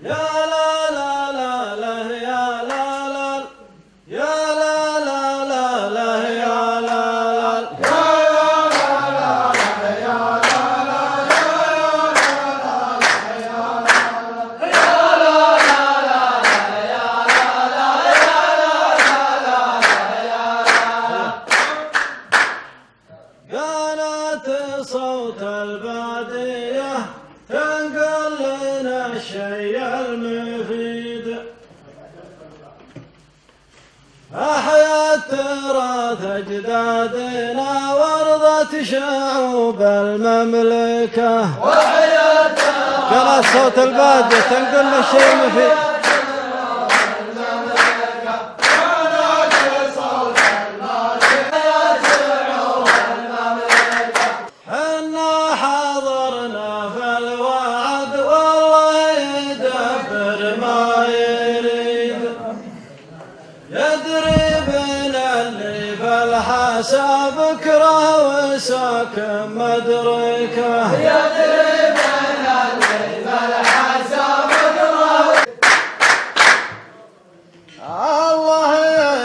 يا لا لا لا لا يا لا لا يا لا لا لا لا يا لا لا قالت صوت البادية تنقل لنا الشيء المفيد أحيت تراث أجدادنا وارضت شعوب المملكة وحيت قالت صوت البادية تنقل لنا الشيء المفيد بكره وساكن مدركه يدري من الليل الحساب بكره الله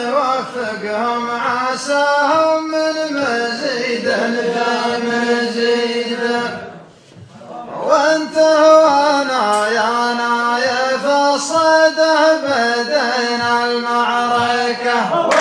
يوفقهم عساهم من مزيد فمزيد وانت وانا يا نايف الصده بدينا المعركه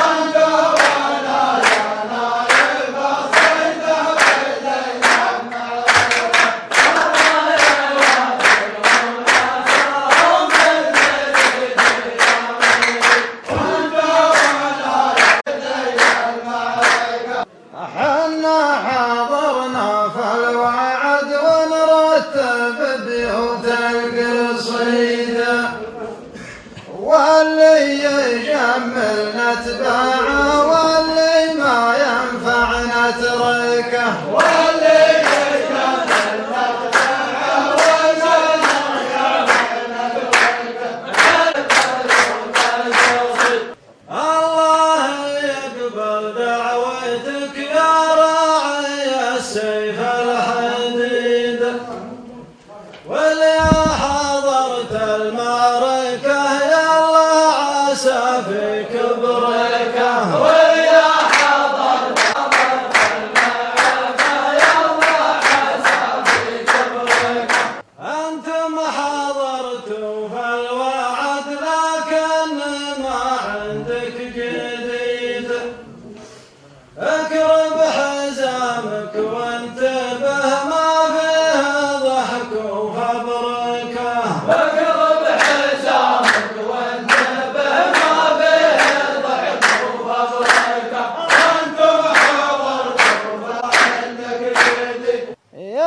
واللي يجمل نتبعه واللي ما ينفع نتركه واللي يجمل نتبعه واللي ما ينفع نتركه الله يقبل دعوتك يا راعي السيف الحديد واليا حضرت المعركة في كبرك ويا حضرت المعركة يا الله عسى في كبرك أنتم حضرتوا في الوعد لكن ما عندك جديد اقرب حزامك وانتبه ما فيه ضحك وفبركه اقرب حزامك وانتبه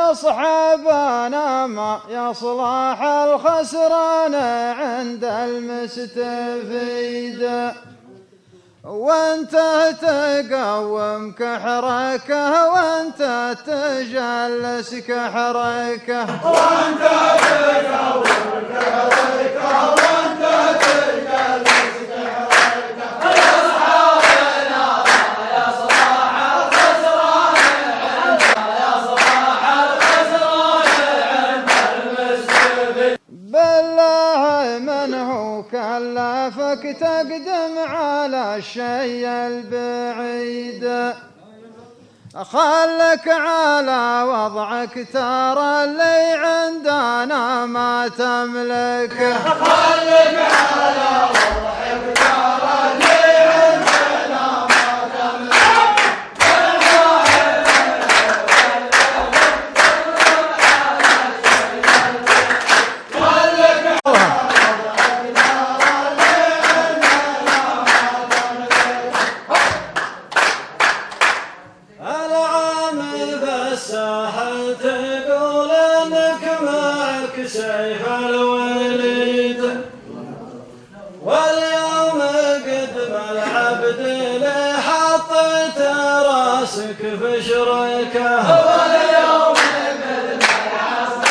يصحبنا ما يصلح الخسران عند المستفيد وانت تقوم كحركه وانت تجلس كحركه وانت تقوم كحركه وانت تجلس كحركه يصحبنا ما يصلح الخسران بالله من هو كلفك تقدم على الشيء البعيد خلك على وضعك ترى اللي عندنا ما تملكه خلك على وضعك ترى اللي عندنا ما تملكه الساحل تقول انك معك سيف الوليد واليوم قدم العبد اللي حطيت راسك في شركه واليوم قدم العبد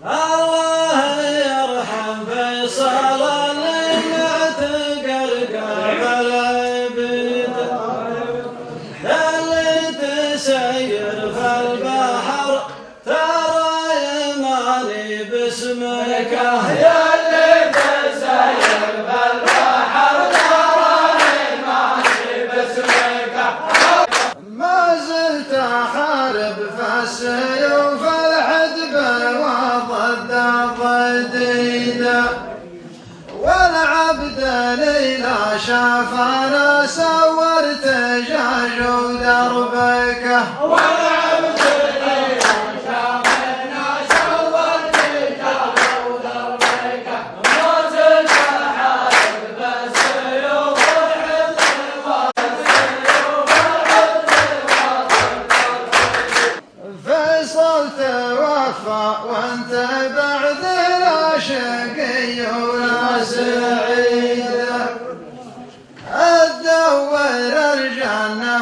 الله يرحم فيصل اللي باسمك يا اللي تسير بالبحر تراني ماشي باسمك. ما زلت احارب في السيوف الحدب وضد ضديده، والعبد ليلا شاف انا سورت جاج ودربك. والعبد ليلا شاف انا سورت جاج ودربك. ما زلت احارب بالسيوف فيصل توفى وانت بعد لا شقي ولا سعيد، تدور الجنة